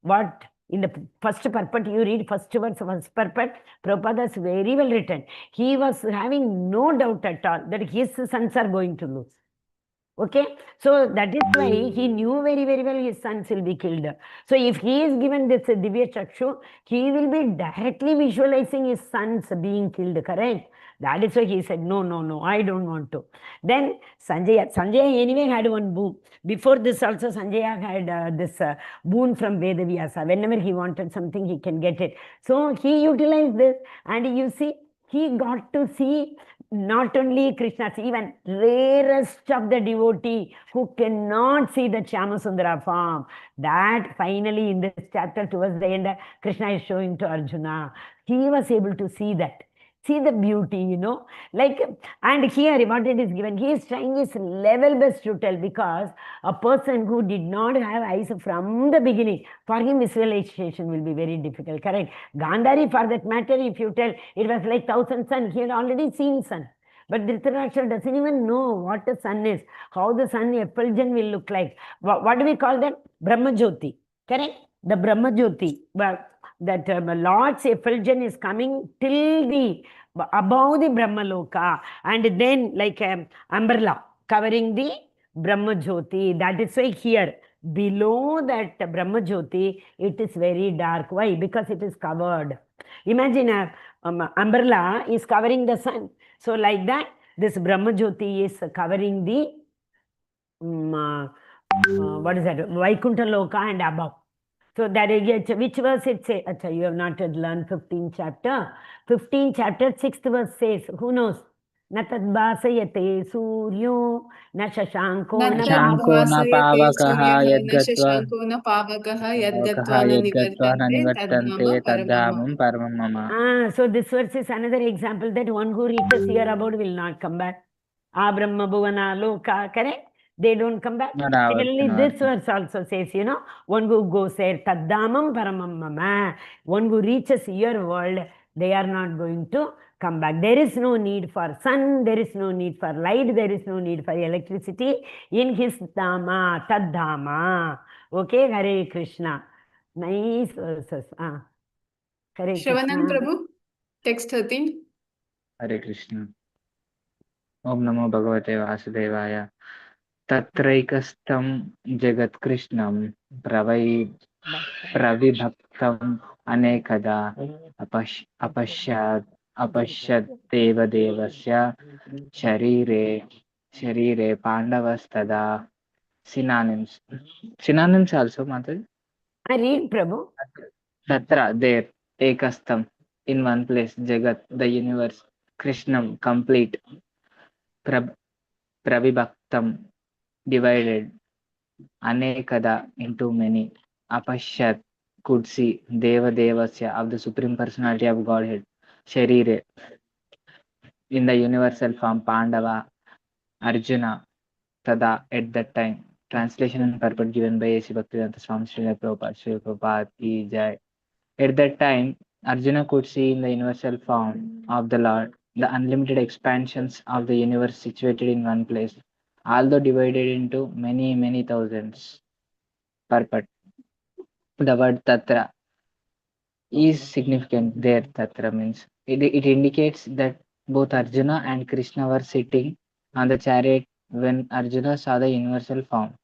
What in the first purport, you read first verse, first purport, Prabhupada is very well written. He was having no doubt at all that his sons are going to lose. Okay, so that is why he knew very, very well his sons will be killed. So if he is given this Divya Chakshu, he will be directly visualizing his sons being killed, correct? That is why he said, no, I don't want to. Then Sanjaya anyway had one boon. Before this also, Sanjaya had this boon from Vedavyasa. Whenever he wanted something, he can get it. So he utilized this, and you see, he got to see not only Krishna's, even rarest of the devotee who cannot see the Shyamasundara form. That finally in this chapter towards the end, Krishna is showing to Arjuna. He was able to see that. See the beauty, and here what it is given, he is trying his level best to tell, because a person who did not have eyes from the beginning, for him visualization will be very difficult, correct? Gandhari, for that matter, if you tell, it was like 1,000 sun, he had already seen sun. But Dhritarashtra doesn't even know what the sun is, how the sun effulgence will look like. What do we call that? Brahma Jyoti, correct? The Brahma Jyoti. That Lord's effulgence is coming till above the Brahmaloka, and then like umbrella covering the Brahma Jyoti. That is why here below that Brahma Jyoti, it is very dark. Why? Because it is covered. Imagine umbrella is covering the sun. So like that, this Brahma Jyoti is covering the what is that? Vaikuntha Loka and above. So that is, which verse it says? Achha, you have not yet learned 15th chapter. 15th chapter, 6th verse says, who knows? Na tadbhasayate suryo, na shashanko न na शशाङ्को न तद्भासयते पावकः सूर्यः न यद्गत्वा शशाङ्को न पावकः पावकः यद्गत्वा न यद्गत्वा न निवर्तन्ते निवर्तन्ते तद्धाम परमम् तद्धामं परमं मम. So this verse is another example that one who reaches here about will not come back. Brahma Bhuvana Loka, correct? They don't come back. Similarly, this verse also says, one who goes there, Taddamam Paramam Mama, one who reaches your world, they are not going to come back. There is no need for sun, there is no need for light, there is no need for electricity in his Dhamma, Taddhama. Okay, Hare Krishna. Nice verses. Hare Shravanam Krishna. Prabhu, text 13. हरे कृष्ण. ओम नमो भगवते वासुदेवाय. तत्रैकस्थं जगत्कृष्णं प्रविभक्तम् अनेकदा अपश्यत् देवस्य शरीरे पाण्डवस्तदा. Synonyms also, Mataji. I read, Prabhu. Tatra, there, ekastam, in one place, Jagat, the universe, Krishnam, complete, Pravibhaktam, divided, Anekada, into many, Apashyat, could see, Devasya, of the Supreme Personality of Godhead, Sharire, in the universal form, Pandava, Arjuna, Tada, at that time. Translation and purport given by A.C. Bhaktivedanta Swami Srila Prabhupada ki Jai. At that time, Arjuna could see in the universal form of the Lord the unlimited expansions of the universe situated in one place, although divided into many, many thousands. Purport. The word Tatra is significant there. Tatra means it indicates that both Arjuna and Krishna were sitting on the chariot when Arjuna saw the universal form.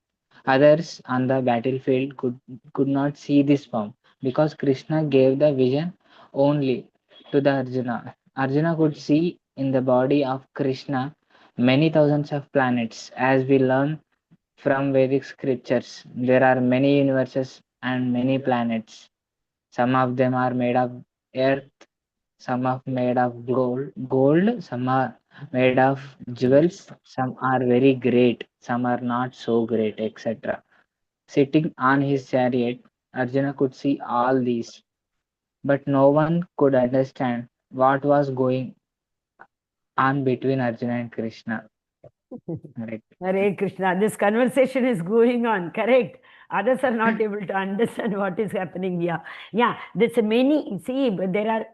Others on the battlefield could not see this form because Krishna gave the vision only to the Arjuna. Arjuna could see in the body of Krishna many thousands of planets. As we learn from Vedic scriptures, there are many universes and many planets. Some of them are made of earth, some are made of gold, some are made of jewels, some are very great, some are not so great, etc. Sitting on his chariot, Arjuna could see all these, but no one could understand what was going on between Arjuna and Krishna. Hare Krishna. This conversation is going on, correct? Others are not able to understand what is happening here. Yeah, there's many, see, there are,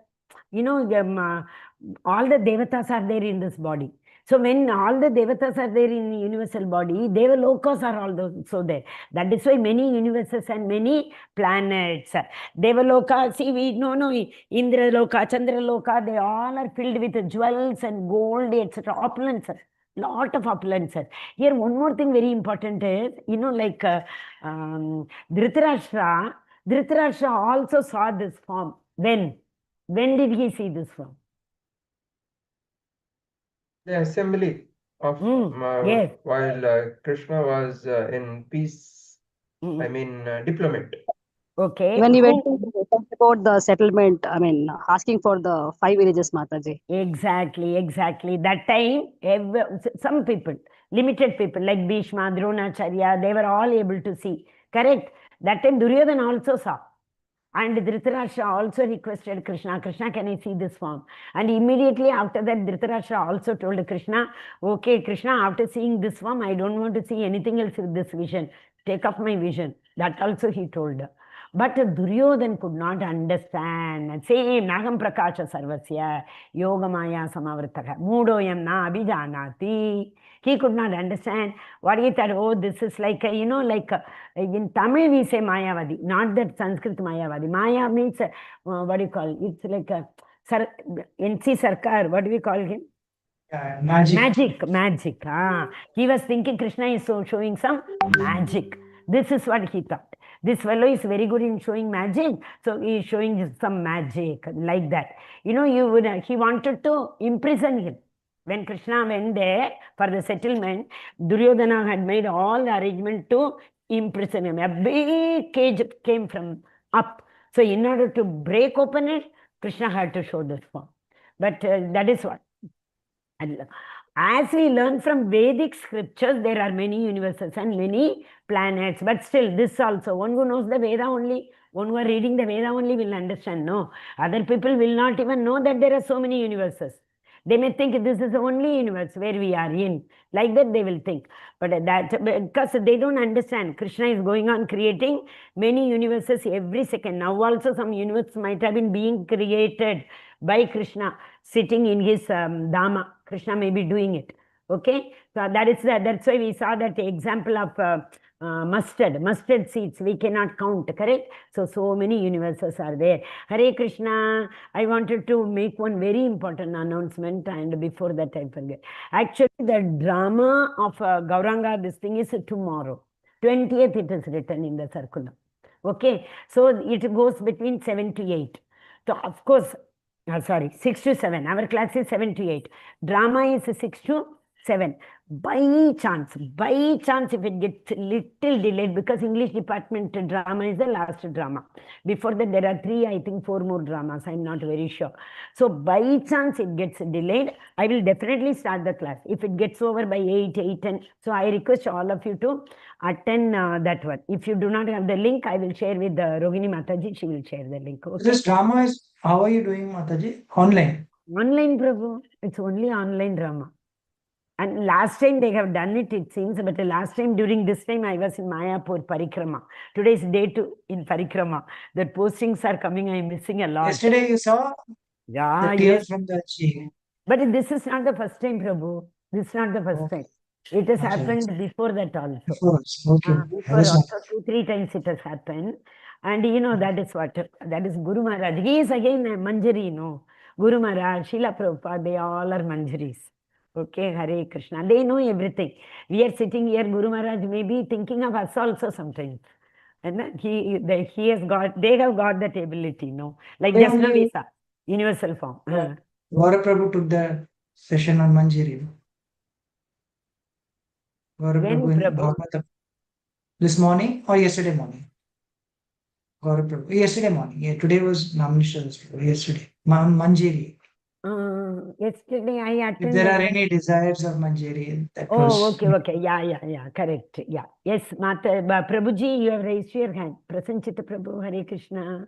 all the devatas are there in this body. So when all the devatas are there in the universal body, Devalokas are also there. That is why many universes and many planets. Devaloka, see, we know, Indra Loka, Chandra Loka, they all are filled with jewels and gold, etc. Opulence. Lot of opulence. Here, one more thing very important is, like Dhritarashtra also saw this form. When did he see this form? The assembly of yes. while Krishna was in peace, I mean diplomat. Okay. When he went to talk about the settlement, asking for the 5 villages, Mataji. Exactly. That time, some people, limited people like Bhishma, Dronacharya, they were all able to see. Correct? That time Duryodhana also saw. And Dhritarashtra also requested Krishna, can I see this form? And immediately after that, Dhritarashtra also told Krishna, okay, Krishna, after seeing this form, I don't want to see anything else with this vision. Take off my vision. That also he told. But Duryodhana could not understand. Same, Nagam Prakasha Sarvasya, Yogamaya Samavritaka, Mudoyam na Abhijanati. He could not understand what he thought. Oh, this is like, in Tamil we say Mayavadi, not that Sanskrit Mayavadi. Maya means, what do you call it? It's like a NC Sarkar, what do we call him? Magic. Magic. He was thinking Krishna is showing some magic. This is what he thought. This fellow is very good in showing magic, so he is showing some magic like that. He wanted to imprison him. When Krishna went there for the settlement, Duryodhana had made all the arrangement to imprison him. A big cage came from up. So in order to break open it, Krishna had to show this form. But that is what. As we learn from Vedic scriptures, there are many universes and many planets. But still, this also, one who knows the Veda only, one who are reading the Veda only will understand. No, other people will not even know that there are so many universes. They may think this is the only universe where we are in. Like that they will think. But that, because they don't understand, Krishna is going on creating many universes every second. Now also some universe might have been being created by Krishna sitting in his Dhamma. Krishna may be doing it. Okay, so that's why we saw that example of mustard seeds we cannot count, correct? So many universes are there. Hare Krishna. I wanted to make one very important announcement, and before that I forget. Actually, the drama of Gauranga, this thing is tomorrow. 20th it is written in the circular. Okay, so it goes between 7 to 8. So of course, 6 to 7. Our class is 7 to 8. Drama is 6 to 7. By chance, if it gets little delayed, because English department drama is the last drama. Before that, there are 3, I think 4 more dramas. I'm not very sure. So by chance it gets delayed, I will definitely start the class. If it gets over by 8:10, so I request all of you to attend that one. If you do not have the link, I will share with Rohini Mataji. She will share the link. Okay? This drama is, how are you doing, Mataji? Online? Online, Prabhu. It's only online drama. And last time they have done it, it seems, but last time, during this time, I was in Mayapur, Parikrama. Today is day 2 in Parikrama. The postings are coming, I'm missing a lot. Yesterday you saw the tears from the cheek. But this is not the first time, Prabhu. This is not the first time. It has happened before that also. Before also 2-3 times it has happened. And you know, that is what, that is Guru Maharaj. He is again a Manjari, no? Guru Maharaj, Srila Prabhupada, they all are Manjaris. Okay, Hare Krishna. They know everything. We are sitting here, Guru Maharaj may be thinking of us also sometimes. And he has got, they have got that ability, no? Like just now we saw, universal form. Gaurav Prabhu took the session on Manjari. Gaurav Prabhu in Bhagavatam. This morning or yesterday morning? Gaurav Prabhu. Yesterday morning. Yeah, today was nomination. Yesterday. Manjari. Yesterday I attended. If there are any desires of Manjari, that was... okay. Yeah, correct. Yeah. Yes, Prabhuji, you have raised your hand. Prasanchita Prabhu, Hare Krishna.